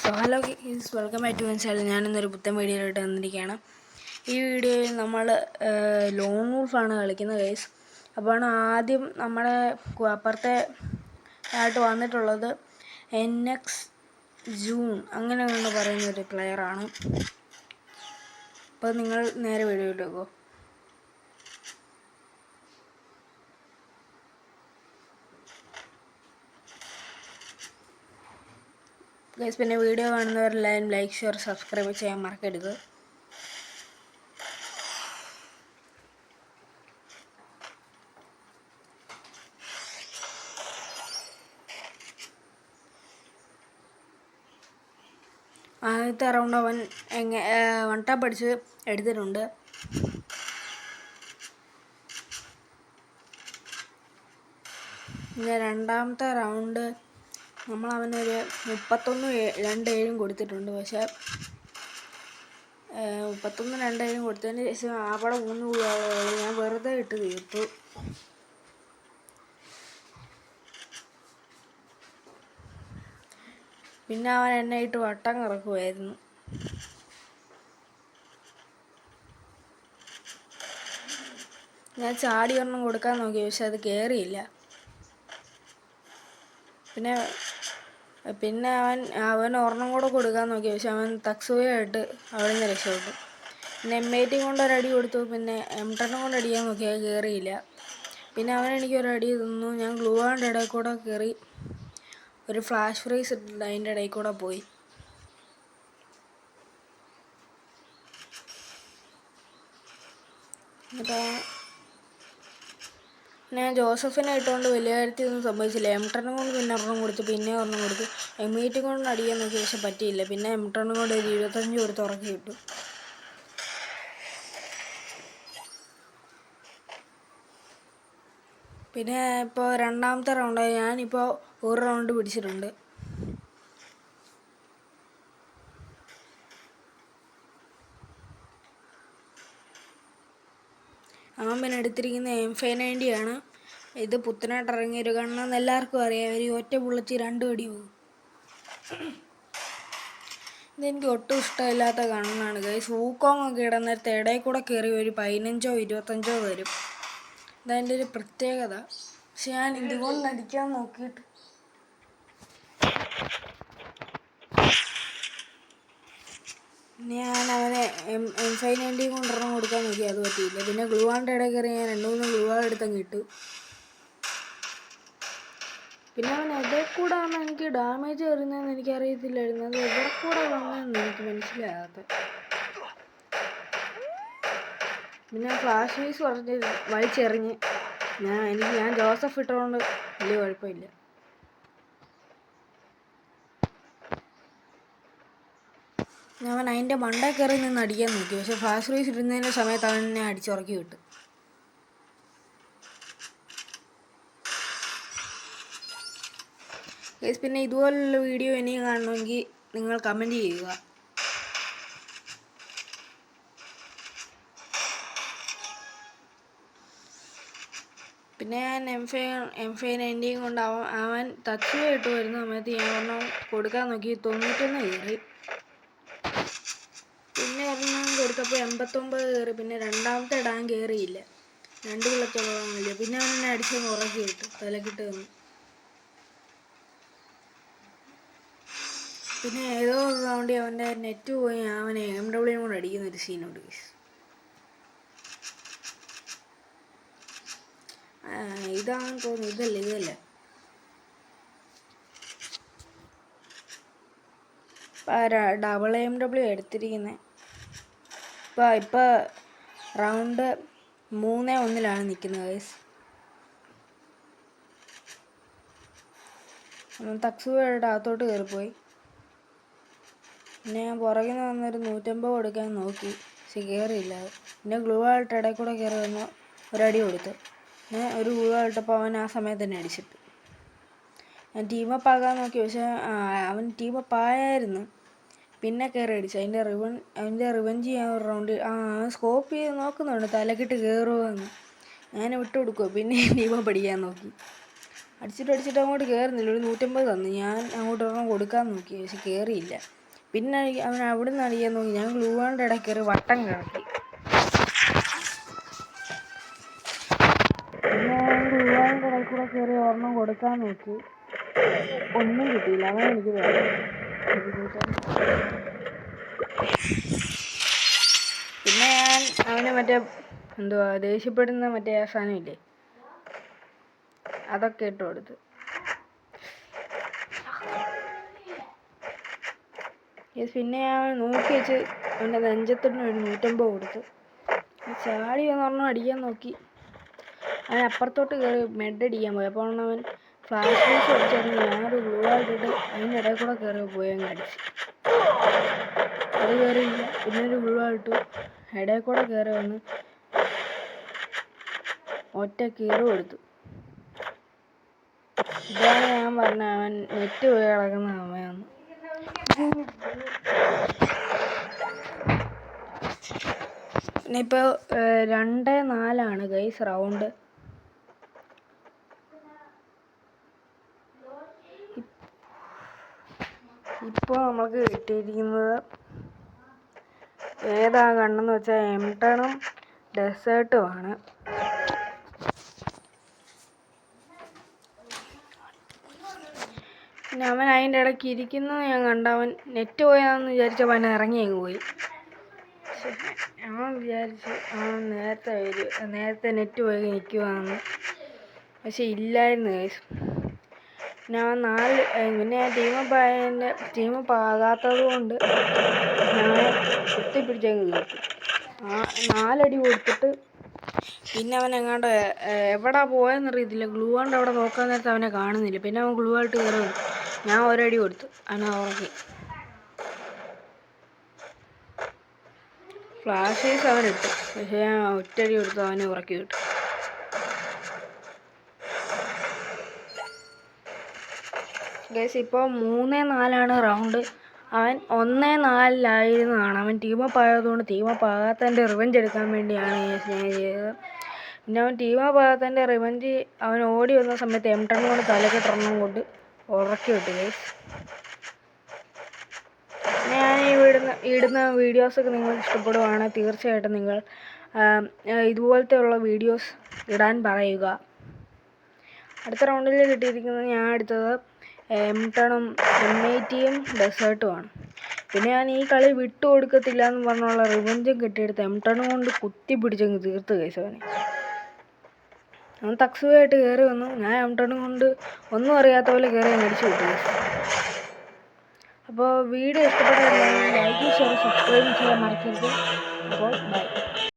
So hello guys, welcome back to my channel. ഞാനിന്നൊരു പുത്തൻ വീഡിയോയിലോട്ട് വന്നിരിക്കുകയാണ്. ഈ വീഡിയോയിൽ നമ്മൾ ലോൺ വൂൾഫാണ് കളിക്കുന്നത് ഗൈസ്. അപ്പോൾ ആദ്യം നമ്മുടെ അപ്പുറത്തെ ആയിട്ട് വന്നിട്ടുള്ളത് NX ജൂൺ അങ്ങനെ ഒന്ന് പറയുന്നൊരു പ്ലെയറാണ്. അപ്പോൾ നിങ്ങൾ നേരെ വീഡിയോയിലോട്ട് പോകും. ഗൈസ്, പിന്നെ വീഡിയോ കാണുന്നവരെല്ലാവരും ലൈക്ക്, ഷെയർ, സബ്സ്ക്രൈബ് ചെയ്യാൻ മറക്കരുത്. ആദ്യത്തെ റൗണ്ട് അവൻ വൺ ടാപ്പ് അടിച്ച് എടുത്തിട്ടുണ്ട്. പിന്നെ രണ്ടാമത്തെ റൗണ്ട് നമ്മൾ അവനൊരു 31-2 കൊടുത്തിട്ടുണ്ട്. പക്ഷേ 31-2 കൊടുത്തതിന് ശേഷം അവിടെ 3 ഗോളുകൾ ഞാൻ വെറുതെ ഇട്ട് തീർത്തു. പിന്നെ അവൻ എന്നെ ഇട്ട് വട്ടം കറക്കുമായിരുന്നു. ഞാൻ ചാടി ഒരെണ്ണം കൊടുക്കാൻ നോക്കി, പക്ഷെ അത് കയറിയില്ല. പിന്നെ അവൻ ഒരെണ്ണം കൂടെ കൊടുക്കാൻ നോക്കി, പക്ഷെ അവൻ തക്സൂയായിട്ട് അവിടെ നിന്ന് രക്ഷപ്പെട്ടു. പിന്നെ M80 കൊണ്ട് ഒരടി കൊടുത്തു. പിന്നെ M10 കൊണ്ട് അടിക്കാൻ നോക്കി, അത് കയറിയില്ല. പിന്നെ അവൻ എനിക്കൊരടി തന്നു. ഞാൻ ഗ്ലൂ വാളിൻ്റെ ഇടയിൽ കൂടെ കയറി ഒരു ഫ്ലാഷ് ഫ്രീസ് ഇട്ടിട്ട് അതിൻ്റെ ഇടയിൽ കൂടെ പോയി. എന്നിട്ട് ഞാൻ ജോസഫിനെ ഇട്ടുകൊണ്ട് വലിയ കാര്യത്തിലൊന്നും സംഭവിച്ചില്ല. M10 കൊണ്ട് പിന്നെ ഒരെണ്ണം കൊടുത്തു, പിന്നെ ഒരെണ്ണം കൊടുത്തു. M80 കൊണ്ട് അടിക്കാൻ നോക്കി, പക്ഷെ പറ്റിയില്ല. പിന്നെ M10 കൊണ്ട് ഒരു 25 കൊടുത്ത് ഉറക്കി കിട്ടും. പിന്നെ ഇപ്പോൾ രണ്ടാമത്തെ റൗണ്ടായി. ഞാനിപ്പോൾ ഒരു റൗണ്ട് പിടിച്ചിട്ടുണ്ട്. അവൻ പിന്നെ എടുത്തിരിക്കുന്ന M590 ആണ്. ഇത് പുത്തനായിട്ട് ഇറങ്ങിയൊരു ഗണ്ണെന്ന് എല്ലാവർക്കും അറിയാം. ഒരു ഒറ്റ ബുള്ളറ്റ് 2 അടി പോകും. ഇതെനിക്ക് ഒട്ടും ഇഷ്ടമില്ലാത്ത ഗണ്ണാണ് ഗൈസ്. വൂക്കോങ് ഒക്കെ ഇടുന്നിടത്ത് ഇടയിൽ കൂടെ കയറി ഒരു 15-25 വരും. അതതിൻ്റെ ഒരു പ്രത്യേകത. പക്ഷെ ഞാൻ ഇതുകൊണ്ട് അടിക്കാൻ നോക്കിയിട്ട് ഞാൻ അവനെ M590 കൊണ്ടൊരെണ്ണം കൊടുക്കാൻ നോക്കി, അത് പറ്റിയില്ല. പിന്നെ ഗ്ലൂ വാളിൻ്റെ ഇടയിൽ കയറി ഞാൻ 2-3 ഗ്ലൂ വാൾ എടുത്തങ്ങ് ഇട്ടു. പിന്നെ അവൻ എവിടെ കൂടെ ആണ് എനിക്ക് ഡാമേജ് വരുന്നതെന്ന് എനിക്കറിയത്തില്ലായിരുന്നു. അത് എവിടെ കൂടെ വന്നതെന്ന് എനിക്ക് മനസ്സിലാകാത്ത. പിന്നെ ഫ്ലാഷ് ഫീസ് പറഞ്ഞ് വലിച്ചെറിഞ്ഞ് ഞാൻ ജോസഫ് ഇട്ടുകൊണ്ട് വലിയ കുഴപ്പമില്ല. അവൻ അതിൻ്റെ മണ്ടയിൽ കയറി നിന്ന് അടിക്കാൻ നോക്കി, പക്ഷെ ഫ്ലാഷ് ഫീസ് ഇടുന്നതിൻ്റെ സമയത്ത് അവൻ എന്നെ അടിച്ചുറക്കി വിട്ടു. പിന്നെ ഇതുപോലുള്ള വീഡിയോ ഇനിയും കാണണമെങ്കിൽ നിങ്ങൾ കമൻറ്റ് ചെയ്യുക. പിന്നെ ഞാൻ M590 കൊണ്ട് അവൻ തച്ചുവ ഇട്ട് വരുന്ന സമയത്ത് ഞാൻ ഒരെണ്ണം കൊടുക്കാൻ നോക്കി, 91 കയറി. പിന്നെ ഒരെണ്ണം കൊടുത്തപ്പോൾ 89 കയറി. പിന്നെ രണ്ടാമത്തെ ഇടാൻ കയറിയില്ല, 2 ബുള്ളറ്റുള്ളതാണില്ല. പിന്നെ അവൻ എന്നെ അടിച്ച് ഉറക്കി കിട്ടും, തലക്കിട്ട് തന്നു. പിന്നെ ഏതോ ഒരു റൗണ്ടിൽ അവൻ്റെ നെറ്റ് പോയി അവനെ MW കൊണ്ട് അടിക്കുന്നൊരു സീനുണ്ട്. ഇതാണെന്ന് തോന്നുന്നു. ഇതല്ല ഡബിൾ MW എടുത്തിരിക്കുന്നത്. ഇപ്പോൾ റൗണ്ട് 3-1 നിൽക്കുന്നത് ഗൈസ്. തക്സുവയുടെ അകത്തോട്ട് കയറിപ്പോയി. പിന്നെ ഞാൻ പുറകിൽ നിന്ന് വന്നൊരു 150 കൊടുക്കാൻ നോക്കി, പക്ഷെ കയറിയില്ല. പിന്നെ ഗ്ലൂ ആയിട്ട് ഇടയിൽ കൂടെ കയറി വന്ന് ഒരടി കൊടുത്തു. പിന്നെ ഒരു ഗ്ലൂ ആയിട്ടപ്പോൾ അവൻ ആ സമയത്ത് തന്നെ അടിച്ചിട്ട്. ഞാൻ ടീമപ്പ് ആകാൻ നോക്കി, പക്ഷെ അവൻ ടീമപ്പ് ആയായിരുന്നു. പിന്നെ കയറി അടിച്ചു. അതിൻ്റെ റിവഞ്ച് ചെയ്യാൻ ഒരു റൗണ്ട് സ്കോപ്പ് ചെയ്ത് നോക്കുന്നുണ്ട്, തലക്കിട്ട് കയറുമോ എന്ന്. ഞാൻ വിട്ടു കൊടുക്കുമോ. പിന്നെ ടീമപ്പ് അടിക്കാൻ നോക്കി, അടിച്ചിട്ട് അങ്ങോട്ട് കയറുന്നില്ല. ഒരു 150 തന്നു. ഞാൻ അങ്ങോട്ട് ഒരെണ്ണം കൊടുക്കാൻ നോക്കി, പക്ഷെ കയറിയില്ല. പിന്നെ അവൻ അവിടെ നിന്ന് അടിക്കാൻ നോക്കി. ഞാൻ ഗ്ലൂ വാളിൻ്റെ ഇടയിൽ കയറി വട്ടം കിടക്കി. പിന്നെ ഞാൻ ഗ്ലൂ വാളിൻ്റെ ഇടയിൽ കൂടെ കയറി ഒരെണ്ണം കൊടുക്കാൻ നോക്കി, ഒന്നും കിട്ടിയില്ല. അവൻ എനിക്ക് പിന്നെ ഞാൻ അവന് മറ്റേ എന്തുവാ ദേഷ്യപ്പെടുന്ന മറ്റേ ആ സാധനമില്ലേ, അതൊക്കെ ഇട്ട് കൊടുത്തു. പിന്നെ ഞാൻ നോക്കി വെച്ച് അവൻ്റെ നെഞ്ചത്തിന് ഒരു 150 കൊടുത്തു. ചാടി വന്നൊരെണ്ണം അടിക്കാൻ നോക്കി. അവൻ അപ്പുറത്തോട്ട് കയറി മെഡ് അടിക്കാൻ പോയി. അപ്പോൾ അവൻ ഫ്ലാഷ് ലൈറ്റ് അടിച്ചായിരുന്നു. ഞാനൊരു ഗ്ലൂ ആയിട്ടിട്ട് അതിൻ്റെ ഇടയിൽ കൂടെ കയറി പോയി അങ്ങ് അടിച്ചു. അത് കയറിയില്ല. പിന്നെ ഒരു ഗ്ലൂ ആയിട്ടു ഇടയിൽ കൂടെ കയറി വന്ന് ഒറ്റ കീറ് കൊടുത്തു. ഇതാണ് ഞാൻ പറഞ്ഞ അവൻ നെറ്റ് പോയി കിടക്കുന്ന സമയമാണ്. പിന്നെ ഇപ്പോൾ 2-4 ഗൈസ് റൗണ്ട്. ഇപ്പോൾ നമുക്ക് കിട്ടിയിരിക്കുന്നത് ഏതാ കണ്ണെന്ന് വെച്ചാൽ M10-ഉം ഡെസേർട്ടുമാണ്. പിന്നെ അവൻ അതിൻ്റെ ഇടയ്ക്ക് ഇരിക്കുന്നത് ഞാൻ കണ്ടവൻ നെറ്റ് പോയാന്ന് വിചാരിച്ചപ്പോൾ അവൻ ഇറങ്ങി അങ്ങ് പോയി. അവൻ വിചാരിച്ചു അവൻ നേരത്തെ നെറ്റ് പോയി നിൽക്കുവാന്ന്, പക്ഷെ ഇല്ലായിരുന്നു ഗൈസ്. പിന്നെ അവൻ പിന്നെ ടീമപ്പ് ആകാത്തത് കൊണ്ട് ഞാൻ കുത്തിപ്പിടിച്ചങ്ങ് തീർത്തു. 4 അടി കൊടുത്തിട്ട് പിന്നെ അവൻ എങ്ങാണ്ട് എവിടെ പോയെന്നറിയത്തില്ല. ഗ്ലൂ കൊണ്ട് അവിടെ നോക്കാൻ നേരത്തെ അവനെ കാണുന്നില്ല. പിന്നെ അവൻ ഗ്ലൂ ആയിട്ട് കയറി വന്നു. ഞാൻ 1 അടി കൊടുത്തു, അവനെ ഉറങ്ങി. ഫ്ലാഷേഴ്സ് അവനിട്ടു, പക്ഷേ ഞാൻ ഒറ്റടി കൊടുത്തു അവനെ ഉറക്കി വിട്ടു. ഗൈസ് ഇപ്പോൾ 3-4 റൗണ്ട്. അവൻ 1-4 അവൻ ടീമപ്പ് ആയതുകൊണ്ട് ടീമപ്പ് ആകാത്തതിൻ്റെ റിവെഞ്ച് എടുക്കാൻ വേണ്ടിയാണ് ഞാൻ ചെയ്തത്. പിന്നെ അവൻ ടീമപ്പ് ആകാത്തതിൻ്റെ റിവെഞ്ച് അവൻ ഓടി വന്ന സമയത്ത് M10 കൊണ്ട് തലക്കെട്ടൊരെണ്ണം കൊണ്ട് ഉറക്കി വിട്ടു ഗൈസ്. ഞാൻ ഇടുന്ന വീഡിയോസൊക്കെ നിങ്ങൾക്ക് ഇഷ്ടപ്പെടുവാണെങ്കിൽ തീർച്ചയായിട്ടും നിങ്ങൾ ഇതുപോലത്തെ ഉള്ള വീഡിയോസ് ഇടാൻ പറയുക. അടുത്ത റൗണ്ടിൽ കിട്ടിയിരിക്കുന്നത് ഞാൻ എടുത്തത് M10-ഉം M80-യും ഡെസേർട്ടുമാണ്. പിന്നെ ഞാൻ ഈ കളി വിട്ടു കൊടുക്കത്തില്ല എന്ന് പറഞ്ഞുള്ള റിവെഞ്ചും കിട്ടിയെടുത്ത് M10 കൊണ്ട് കുത്തി പിടിച്ചങ്ങ് തീർത്ത് ഗൈസ് അവനെ. അവൻ തക്സുവായിട്ട് കയറി വന്നു. ഞാൻ M10 കൊണ്ട് ഒന്നും അറിയാത്ത പോലെ കയറി അടിച്ചു വിട്ടു. അപ്പോൾ വീഡിയോ ഇഷ്ടപ്പെട്ടാൽ ലൈക്ക്, ഷെയർ, സബ്സ്ക്രൈബ് ചെയ്യാൻ മറക്കരുത്. അപ്പോൾ ബൈ.